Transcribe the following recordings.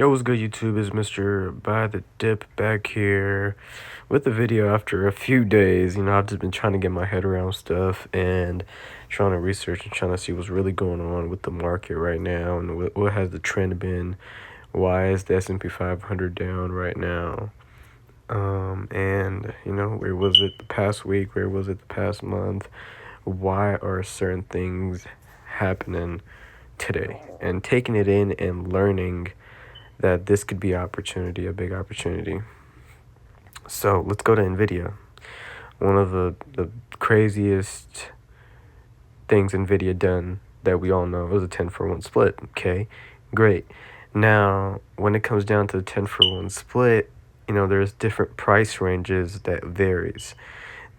Yo, what's good, YouTube? It's Mr.BuyTheDip back here with the video after a few days. I've just been trying to get my head around stuff and trying to research and trying to see what's really going on with the market right now and what has the trend been. Why is the S&P 500 down right now? Where was it the past week? Where was it the past month? Why are certain things happening today? And taking it in and learning that this could be opportunity, a big opportunity. So let's go to NVIDIA. One of the craziest things NVIDIA done that we all know is a 10-for-1 split. Okay, great. Now, when it comes down to the 10-for-1 split, there's different price ranges that varies.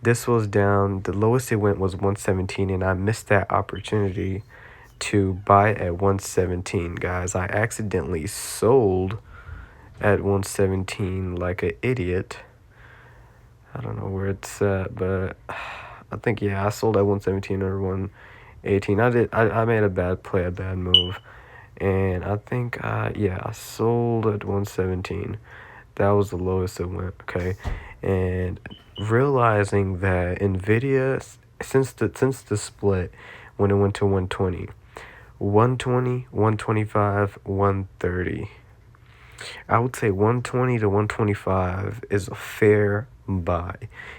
This was down, the lowest it went was 117, and I missed that opportunity to buy at 117, guys. I accidentally sold at 117 like an idiot. I don't know where it's at, but I think, I sold at 117 or 118. I made a bad play, a bad move. And I think, I sold at 117. That was the lowest it went, okay? And realizing that NVIDIA, since the split, when it went to 120, 125, 130. I would say 120 to 125 is a fair buy.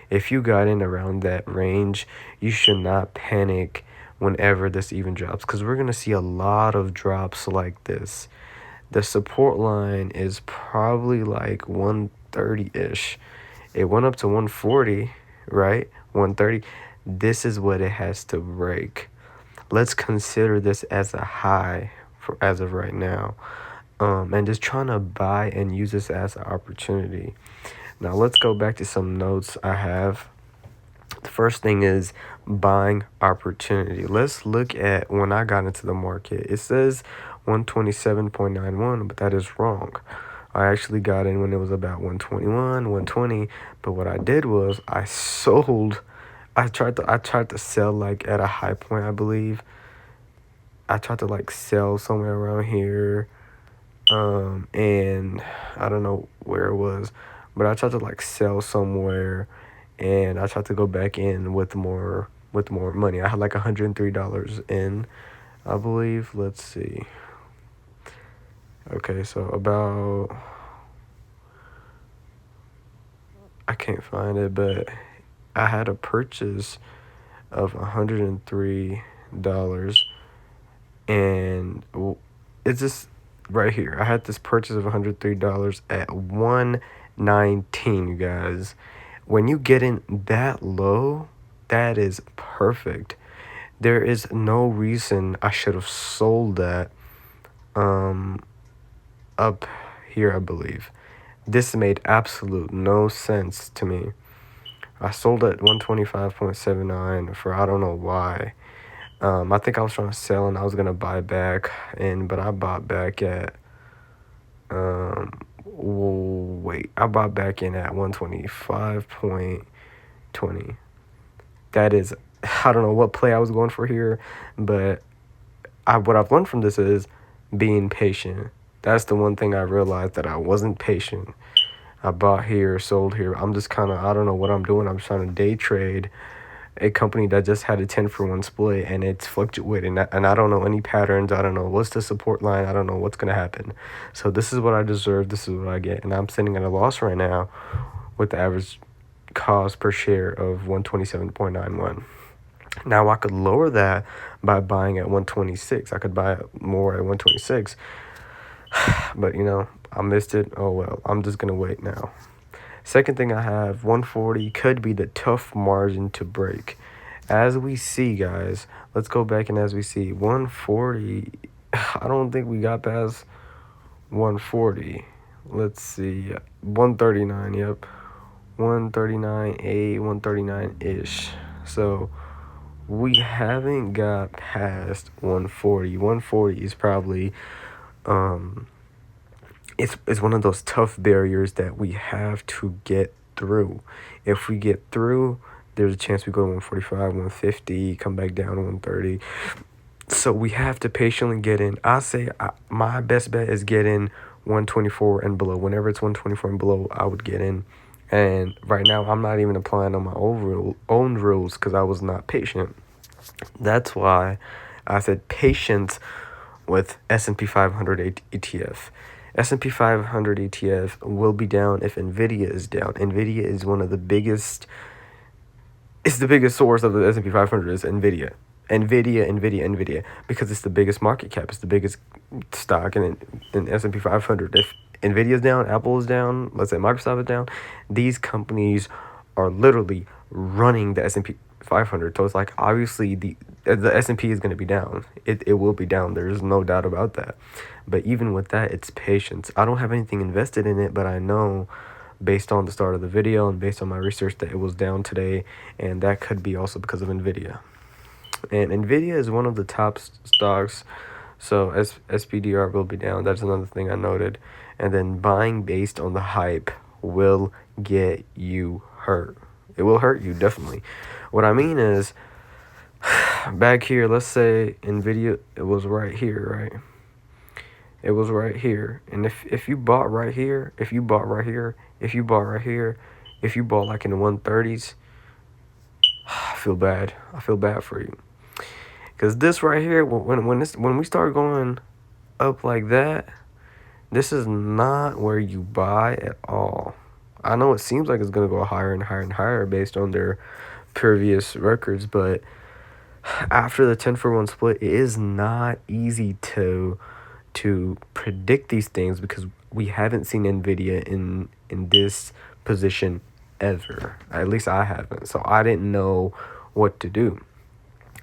If you got in around that range, you should not panic whenever this even drops, because we're going to see a lot of drops like this. The support line is probably like 130-ish. It went up to 140, right? 130. This is what it has to break. Let's consider this as a high as of right now. And just trying to buy and use this as an opportunity. Now, let's go back to some notes I have. The first thing is buying opportunity. Let's look at when I got into the market. It says 127.91, but that is wrong. I actually got in when it was about 121, 120, but what I did was I sold. I tried to sell like at a high point, I believe. I tried to like sell somewhere around here. And I don't know where it was, but I tried to like sell somewhere, and I tried to go back in with more money. I had like $103 in, I believe. Let's see. Okay, so I can't find it, but I had a purchase of $103, and it's just right here. I had this purchase of $103 at 119, you guys. When you get in that low, that is perfect. There is no reason I should have sold that up here, I believe. This made absolute no sense to me. I sold at 125.79 for I don't know why. I think I was trying to sell and I was gonna buy back but I bought back at I bought back in at 125.20. That is, I don't know what play I was going for here, but what I've learned from this is being patient. That's the one thing I realized, that I wasn't patient. I bought here, sold here. I'm just kind of, I don't know what I'm doing. I'm trying to day trade a company that just had a 10-for-1 split, and it's fluctuating, and I don't know any patterns. I don't know what's the support line. I don't know what's going to happen. So this is what I deserve. This is what I get, and I'm sitting at a loss right now with the average cost per share of 127.91. Now I could lower that by buying at 126. I could buy more at 126, but I missed it. Oh well, I'm just gonna wait now. Second thing I have, 140 could be the tough margin to break. As we see, guys, let's go back, and as we see, 140, I don't think we got past 140. Let's see, 139, yep. 139.8, 139-ish. So we haven't got past 140. 140 is probably it's one of those tough barriers that we have to get through. If we get through, there's a chance we go to 145, 150, come back down to 130. So we have to patiently get in. I say my best bet is get in 124 and below. Whenever it's 124 and below, I would get in. And right now, I'm not even applying on my own rules because I was not patient. That's why I said patience with S&P 500 ETF. S&P 500 ETF will be down if NVIDIA is down. NVIDIA is one of the biggest, it's the biggest source of the S&P 500 is NVIDIA. NVIDIA, because it's the biggest market cap. It's the biggest stock in S&P 500. If NVIDIA is down, Apple is down, let's say Microsoft is down, these companies are literally running the S&P 500. So it's like, obviously, the S&P is going to be down. It will be down. There's no doubt about that. But even with that, it's patience. I don't have anything invested in it, but I know based on the start of the video and based on my research that it was down today, and that could be also because of NVIDIA. And NVIDIA is one of the top stocks, so SPDR will be down. That's another thing I noted. And then buying based on the hype will get you hurt. It will hurt you, definitely. What I mean is, back here, let's say NVIDIA, it was right here, right? It was right here. And if you bought right here, if you bought right here, if you bought right here, if you bought like in the 130s, I feel bad. I feel bad for you. Because this right here, when we start going up like that, this is not where you buy at all. I know it seems like it's going to go higher and higher and higher based on their previous records, but after the 10-for-1 split, it is not easy to predict these things because we haven't seen NVIDIA in this position ever. At least I haven't. So I didn't know what to do.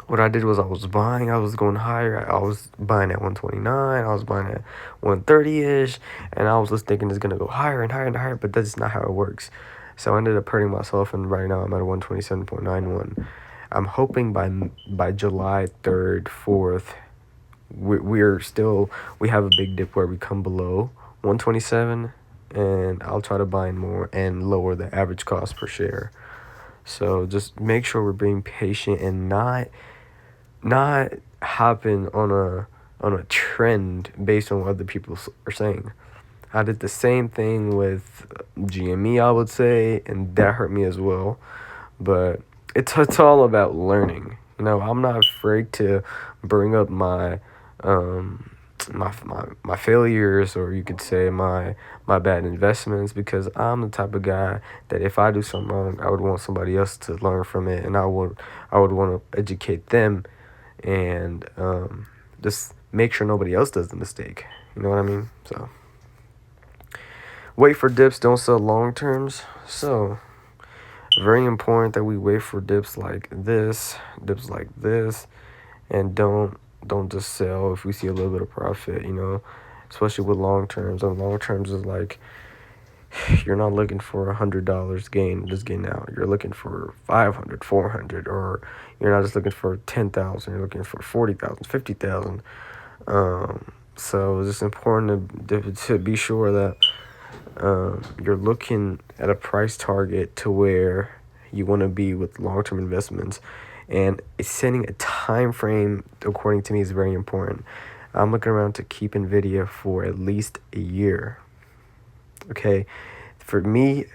What I did was I was going higher. I was buying at 129. I was buying at 130-ish. And I was just thinking it's going to go higher and higher and higher. But that's not how it works. So I ended up hurting myself. And right now I'm at 127.91. I'm hoping by July 3rd, 4th, we have a big dip where we come below 127. And I'll try to buy in more and lower the average cost per share. So just make sure we're being patient and not hopping on a trend based on what other people are saying. I did the same thing with GME, I would say, and that hurt me as well. But it's all about learning. You know, I'm not afraid to bring up my failures, or you could say my bad investments, because I'm the type of guy that if I do something wrong, I would want somebody else to learn from it, and I would want to educate them and just make sure nobody else does the mistake. You know what I mean? So wait for dips, don't sell long terms. So very important that we wait for dips like this, and don't just sell if we see a little bit of profit, you know, especially with long terms. And long terms is like, you're not looking for $100 gain, just getting out. You're looking for 500, 400, or you're not just looking for 10,000. You're looking for 40,000, 50,000. So it's just important to be sure that you're looking at a price target to where you want to be with long-term investments, and setting a time frame according to me is very important. I'm looking around to keep NVIDIA for at least a year. Okay, for me,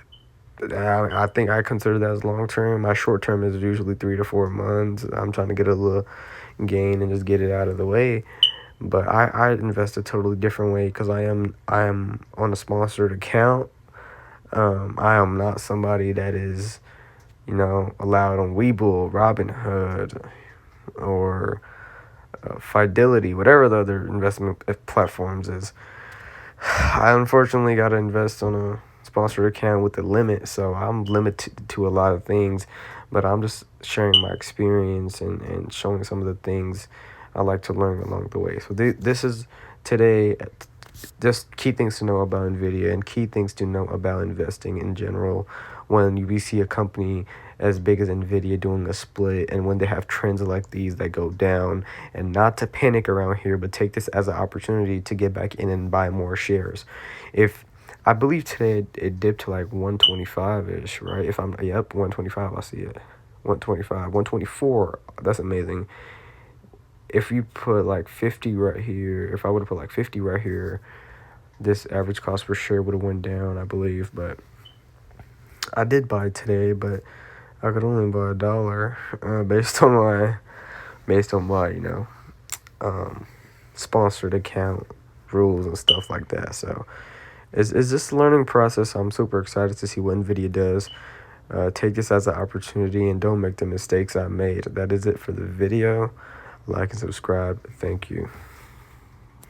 I think I consider that as long term. My short term is usually 3 to 4 months. I'm trying to get a little gain and just get it out of the way. But I invest a totally different way because I am on a sponsored account. I am not somebody that is, you know, allowed on Webull, Robinhood, or Fidelity, whatever the other investment platforms is. I unfortunately got to invest on a sponsored account with a limit, so I'm limited to a lot of things, but I'm just sharing my experience and showing some of the things I like to learn along the way. So this is today just key things to know about NVIDIA and key things to know about investing in general when we see a company as big as NVIDIA doing a split, and when they have trends like these that go down, and not to panic around here, but take this as an opportunity to get back in and buy more shares. If I believe today it dipped to like 125-ish, right? 125, I see it. 125, 124, that's amazing. If you put like 50 right here, if I would have put like 50 right here, this average cost per share would have went down, I believe. But I did buy today, but I could only buy $1 based on my um, sponsored account rules and stuff like that. So it's just a learning process. I'm super excited to see what NVIDIA does. Take this as an opportunity and don't make the mistakes I made. That is it for the video. Like and subscribe. Thank you.